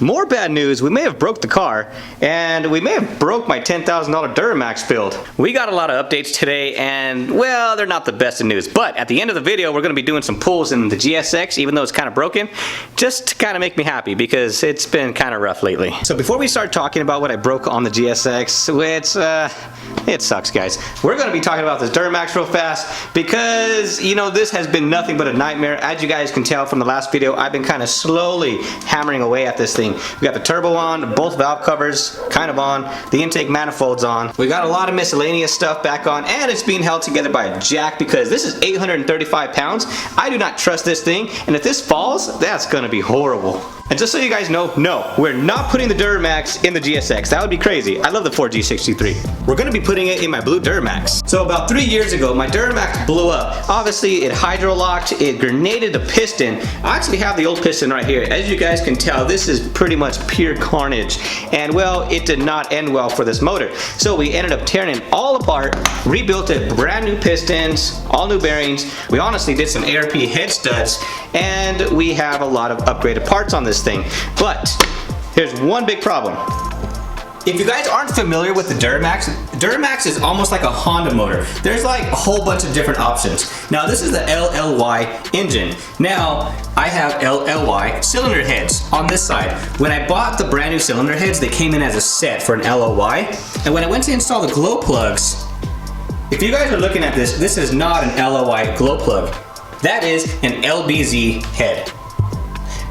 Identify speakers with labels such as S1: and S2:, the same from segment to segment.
S1: More bad news, we may have broke the car, and we may have broke my $10,000 Duramax build. We got a lot of updates today, and well, they're not the best of news, but at the end of the video, we're gonna be doing some pulls in the GSX, even though it's kind of broken, just to kind of make me happy, because it's been kind of rough lately. So before we start talking about what I broke on the GSX, it sucks, guys. We're gonna be talking about this Duramax real fast, because, you know, this has been nothing but a nightmare. As you guys can tell from the last video, I've been kind of slowly hammering away at this thing. We got the turbo on, both valve covers kind of on, the intake manifold's on. We got a lot of miscellaneous stuff back on, and it's being held together by a jack because this is 835 pounds. I do not trust this thing, and if this falls, that's gonna be horrible. And just so you guys know, no, we're not putting the Duramax in the GSX. That would be crazy. I love the 4G63. We're gonna be putting it in my blue Duramax. So about 3 years ago, my Duramax blew up. Obviously, it hydro-locked, it grenaded the piston. I actually have the old piston right here. As you guys can tell, this is pretty much pure carnage. And well, it did not end well for this motor. So we ended up tearing it all apart, rebuilt it, brand new pistons, all new bearings. We honestly did some ARP head studs, and we have a lot of upgraded parts on this thing. But here's one big problem. If you guys aren't familiar with the Duramax is almost like a Honda motor. There's like a whole bunch of different options. Now this is the LLY engine. Now I have LLY cylinder heads on this side. When I bought the brand new cylinder heads, they came in as a set for an LLY. And when I went to install the glow plugs, if you guys are looking at this, this is not an LLY glow plug. That is an LBZ head.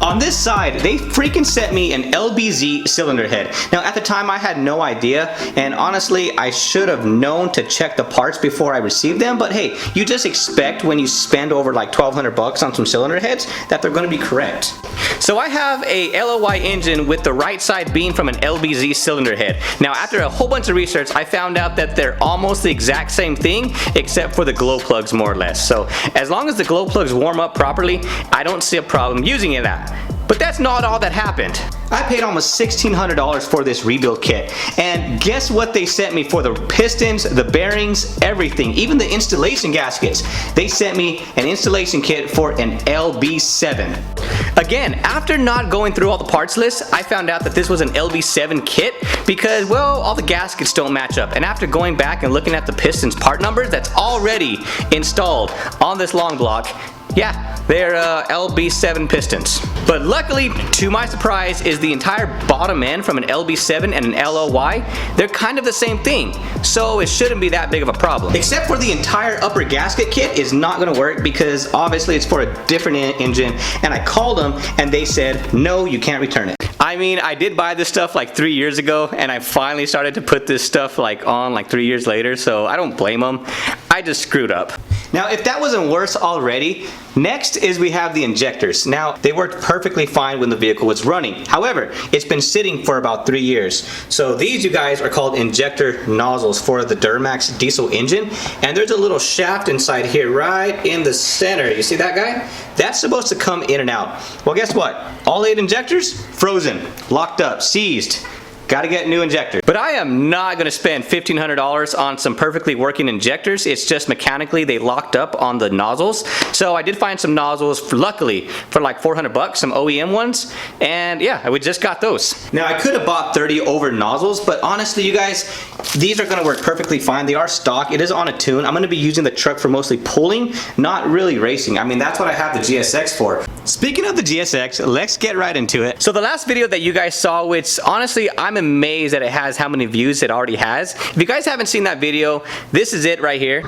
S1: On this side, they freaking sent me an LBZ cylinder head. Now at the time I had no idea, and honestly I should have known to check the parts before I received them, but hey, you just expect when you spend over like 1,200 bucks on some cylinder heads that they're gonna be correct. So I have a LOY engine with the right side being from an LBZ cylinder head. Now after a whole bunch of research, I found out that they're almost the exact same thing except for the glow plugs more or less. So as long as the glow plugs warm up properly, I don't see a problem using it that. But that's not all that happened. I paid almost $1,600 for this rebuild kit, and guess what they sent me for the pistons, the bearings, everything, even the installation gaskets. They sent me an installation kit for an LB7. Again, after not going through all the parts lists, I found out that this was an LB7 kit because, well, all the gaskets don't match up. And after going back and looking at the pistons part numbers that's already installed on this long block, yeah, they're LB7 pistons. But luckily, to my surprise, is the entire bottom end from an LB7 and an LOY, they're kind of the same thing. So it shouldn't be that big of a problem. Except for the entire upper gasket kit is not gonna work because obviously it's for a different engine, and I called them and they said, no, you can't return it. I mean, I did buy this stuff like 3 years ago, and I finally started to put this stuff like on like 3 years later, so I don't blame them. I just screwed up. Now, if that wasn't worse already, next is we have the injectors. Now, they worked perfectly fine when the vehicle was running. However, it's been sitting for about 3 years. So these, you guys, are called injector nozzles for the Duramax diesel engine, and there's a little shaft inside here right in the center. You see that guy? That's supposed to come in and out. Well, guess what? All 8 injectors, frozen, locked up, seized. Gotta get new injectors. But I am not gonna spend $1,500 on some perfectly working injectors. It's just mechanically they locked up on the nozzles. So I did find some nozzles, luckily, for like 400 bucks, some OEM ones. And yeah, we just got those. Now I could have bought 30 over nozzles, but honestly, you guys, these are gonna work perfectly fine. They are stock, it is on a tune. I'm gonna be using the truck for mostly pulling, not really racing. I mean, that's what I have the GSX for. Speaking of the GSX, let's get right into it. So the last video that you guys saw, which honestly, I'm amazed that it has how many views it already has. If you guys haven't seen that video, this is it right here.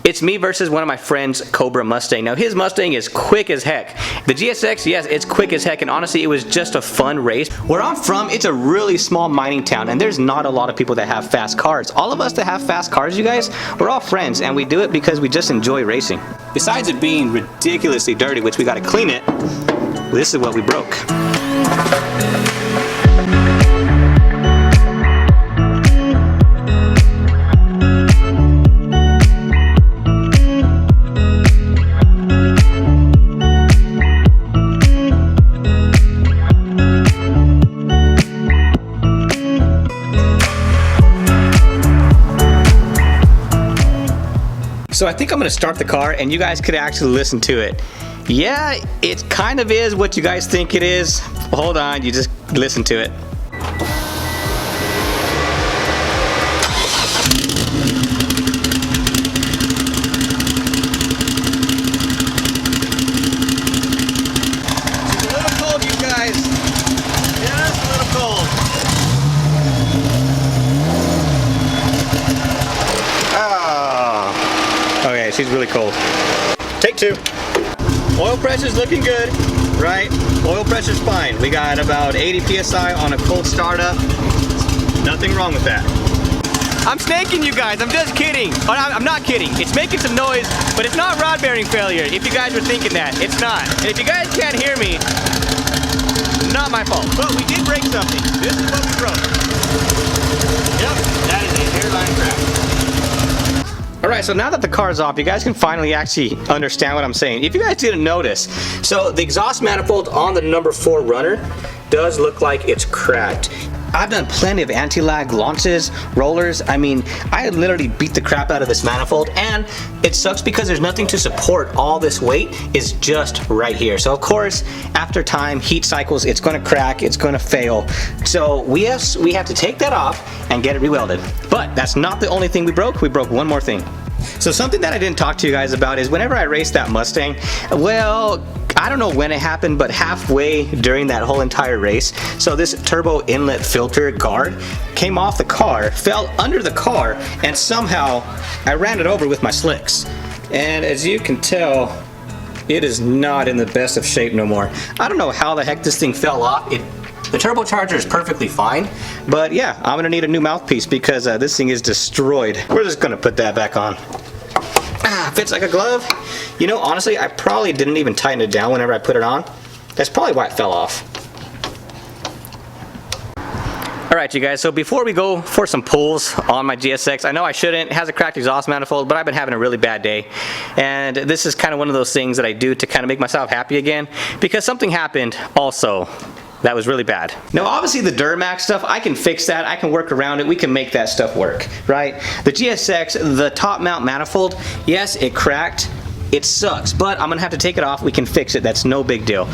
S1: It's me versus one of my friends' Cobra Mustang. Now his Mustang is quick as heck. The GSX, yes, it's quick as heck, and honestly it was just a fun race. Where I'm from, it's a really small mining town, and there's not a lot of people that have fast cars. All of us that have fast cars, you guys, we're all friends, and we do it because we just enjoy racing. Besides it being ridiculously dirty, which we gotta clean it, this is what we broke. So I think I'm gonna start the car and you guys could actually listen to it. Yeah, it kind of is what you guys think it is. Hold on, you just listen to it. It's a little cold, you guys. Yeah, it's a little cold. Oh. Okay, she's really cold. Take two. Oil pressure's looking good, right? Oil pressure's fine. We got about 80 PSI on a cold startup. Nothing wrong with that. I'm snaking you guys, I'm just kidding. Oh, I'm not kidding. It's making some noise, but it's not rod bearing failure, if you guys were thinking that. It's not. And if you guys can't hear me, not my fault. But we did break something. This is what we broke. Yep, that is a hairline crack. Alright, so now that the car is off, you guys can finally actually understand what I'm saying. If you guys didn't notice, so the exhaust manifold on the number 4 runner does look like it's cracked. I've done plenty of anti-lag launches, rollers. I mean, I literally beat the crap out of this manifold, and it sucks because there's nothing to support all this weight. Is just right here. So of course, after time, heat cycles, it's gonna crack, it's gonna fail. So we have to take that off and get it rewelded. But that's not the only thing we broke. We broke one more thing. So something that I didn't talk to you guys about is whenever I raced that Mustang, well, I don't know when it happened, but halfway during that whole entire race, so this turbo inlet filter guard came off the car, fell under the car, and somehow I ran it over with my slicks. And as you can tell, it is not in the best of shape no more. I don't know how the heck this thing fell off. The turbocharger is perfectly fine, but yeah, I'm gonna need a new mouthpiece because this thing is destroyed. We're just gonna put that back on. Fits like a glove. You know, honestly, I probably didn't even tighten it down whenever I put it on. That's probably why it fell off. Alright you guys, so before we go for some pulls on my GSX, I know I shouldn't, it has a cracked exhaust manifold, but I've been having a really bad day. And this is kind of one of those things that I do to kind of make myself happy again, because something happened also that was really bad. Now obviously the Duramax stuff, I can fix that, I can work around it, we can make that stuff work, right? The GSX, the top mount manifold, yes, it cracked, it sucks, but I'm gonna have to take it off, we can fix it, that's no big deal.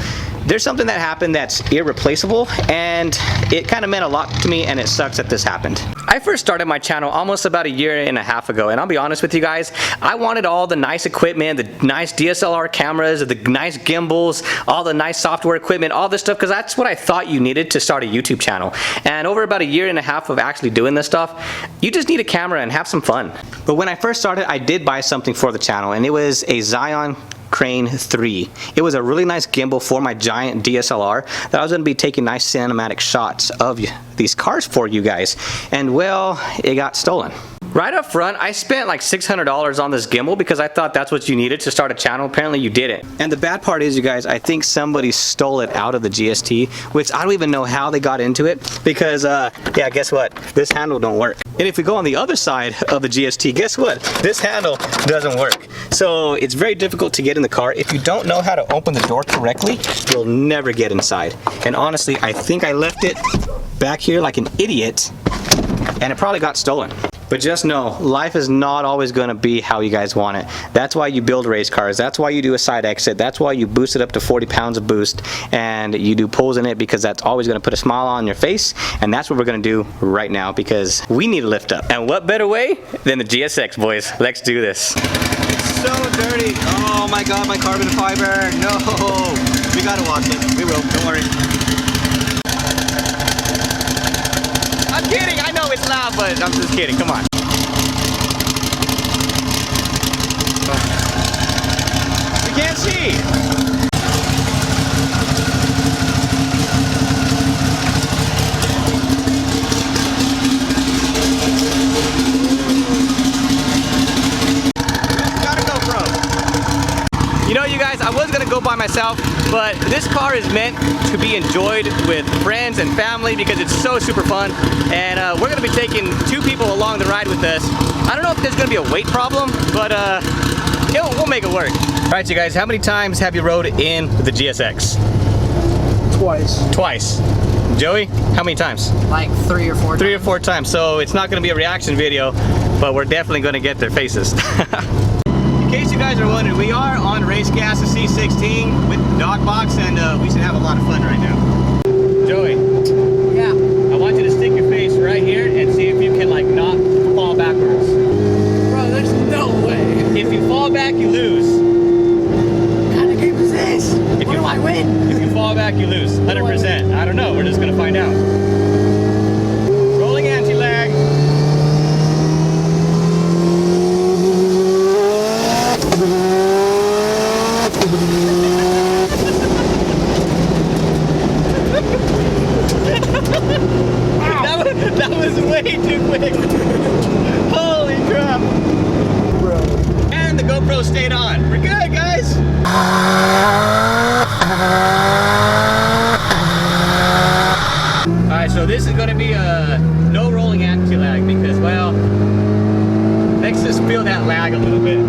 S1: There's something that happened that's irreplaceable, and it kind of meant a lot to me, and it sucks that this happened. I first started my channel almost about a year and a half ago, and I'll be honest with you guys, I wanted all the nice equipment, the nice DSLR cameras, the nice gimbals, all the nice software equipment, all this stuff, because that's what I thought you needed to start a YouTube channel. And over about a year and a half of actually doing this stuff, you just need a camera and have some fun. But when I first started, I did buy something for the channel, and it was a Zion Crane 3. It was a really nice gimbal for my giant DSLR that I was going to be taking nice cinematic shots of these cars for you guys. And well, it got stolen. Right up front, I spent like $600 on this gimbal because I thought that's what you needed to start a channel. Apparently you didn't. And the bad part is, you guys, I think somebody stole it out of the GST, which I don't even know how they got into it because, yeah, guess what? This handle don't work. And if we go on the other side of the GST, guess what? This handle doesn't work. So it's very difficult to get in the car. If you don't know how to open the door correctly, you'll never get inside. And honestly, I think I left it back here like an idiot, and it probably got stolen. But just know, life is not always going to be how you guys want it. That's why you build race cars. That's why you do a side exit. That's why you boost it up to 40 pounds of boost, and you do pulls in it, because that's always going to put a smile on your face. And that's what we're going to do right now, because we need to lift up. And what better way than the GSX, boys? Let's do this. It's so dirty. Oh my god, my carbon fiber. No. We got to wash it. We will. Don't worry. I'm kidding, I know it's loud, but I'm just kidding, come on. We can't see. Got a GoPro. You know, you guys, I was gonna go by myself, but this car is meant to be enjoyed with friends and family because it's so super fun. And we're gonna be taking 2 people along the ride with us. I don't know if there's gonna be a weight problem, but we'll make it work. All right, you guys, how many times have you rode in the GSX?
S2: Twice.
S1: Twice. Joey, how many times?
S2: Like 3 or 4 times.
S1: 3 or 4 times. So it's not gonna be a reaction video, but we're definitely gonna get their faces. In case you guys are wondering, we are on race gas, the C16 with the dog box, and we should have a lot of fun right now. Joey.
S2: Yeah.
S1: I want you to stick your face right here and see if you can like not fall backwards.
S2: Bro, there's no way.
S1: If you fall back, you lose.
S2: What kind of game is this? What do I win?
S1: If you fall back, you lose. 100%. I don't know. We're just gonna find out. Rolling anti-lag. That was way too quick. Holy crap.
S2: Bro.
S1: And the GoPro stayed on. We're good, guys. Alright, so this is going to be a no rolling anti-lag because, well, makes us feel that lag a little bit.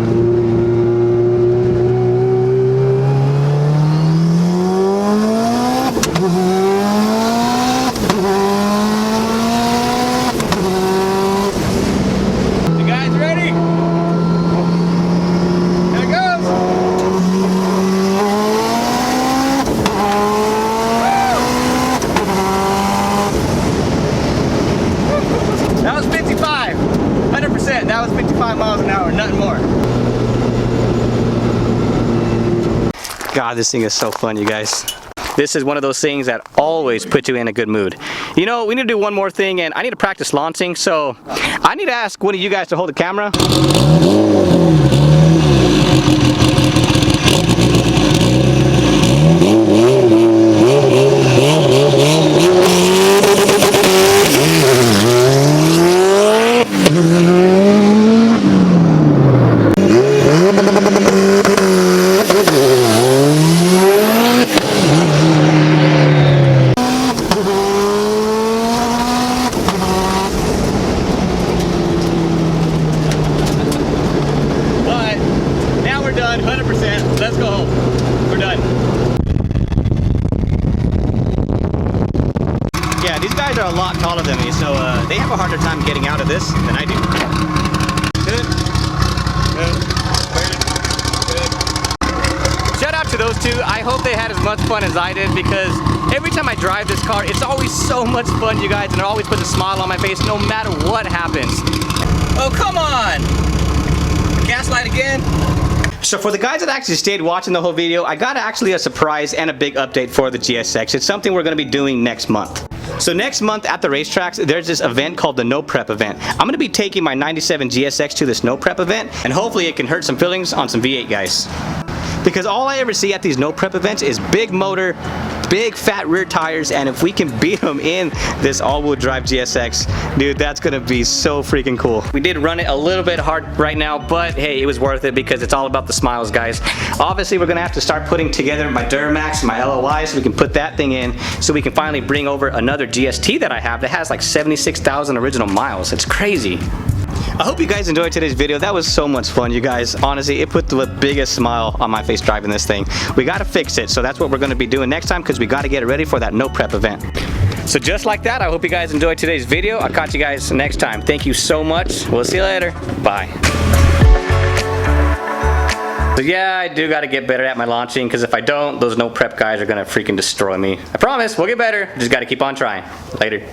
S1: That was 55 miles an hour, nothing more. God, this thing is so fun, you guys. This is one of those things that always put you in a good mood. You know, we need to do one more thing, and I need to practice launching, so I need to ask one of you guys to hold the camera. Done, 100%. Let's go home. We're done. Yeah, these guys are a lot taller than me, so they have a harder time getting out of this than I do. Good. Good. Shout out to those two. I hope they had as much fun as I did because every time I drive this car, it's always so much fun, you guys, and it always puts a smile on my face no matter what happens. Oh, come on! Gaslight again? So for the guys that actually stayed watching the whole video, I got actually a surprise and a big update for the GSX. It's something we're going to be doing next month. So next month at the racetracks, there's this event called the No Prep event. I'm going to be taking my 97 GSX to this No Prep event, and hopefully it can hurt some feelings on some V8 guys. Because all I ever see at these No Prep events is big motor, big fat rear tires, and if we can beat them in this all-wheel drive GSX, dude, that's gonna be so freaking cool. We did run it a little bit hard right now, but hey, it was worth it because it's all about the smiles, guys. Obviously, we're gonna have to start putting together my Duramax, my LOI, so we can put that thing in, so we can finally bring over another GST that I have that has like 76,000 original miles. It's crazy. I hope you guys enjoyed today's video. That was so much fun, you guys. Honestly, it put the biggest smile on my face driving this thing. We gotta fix it, so that's what we're gonna be doing next time because we gotta get it ready for that No Prep event. So just like that, I hope you guys enjoyed today's video. I'll catch you guys next time. Thank you so much. We'll see you later. Bye. So yeah, I do gotta get better at my launching because if I don't, those No Prep guys are gonna freaking destroy me. I promise, we'll get better. Just gotta keep on trying. Later.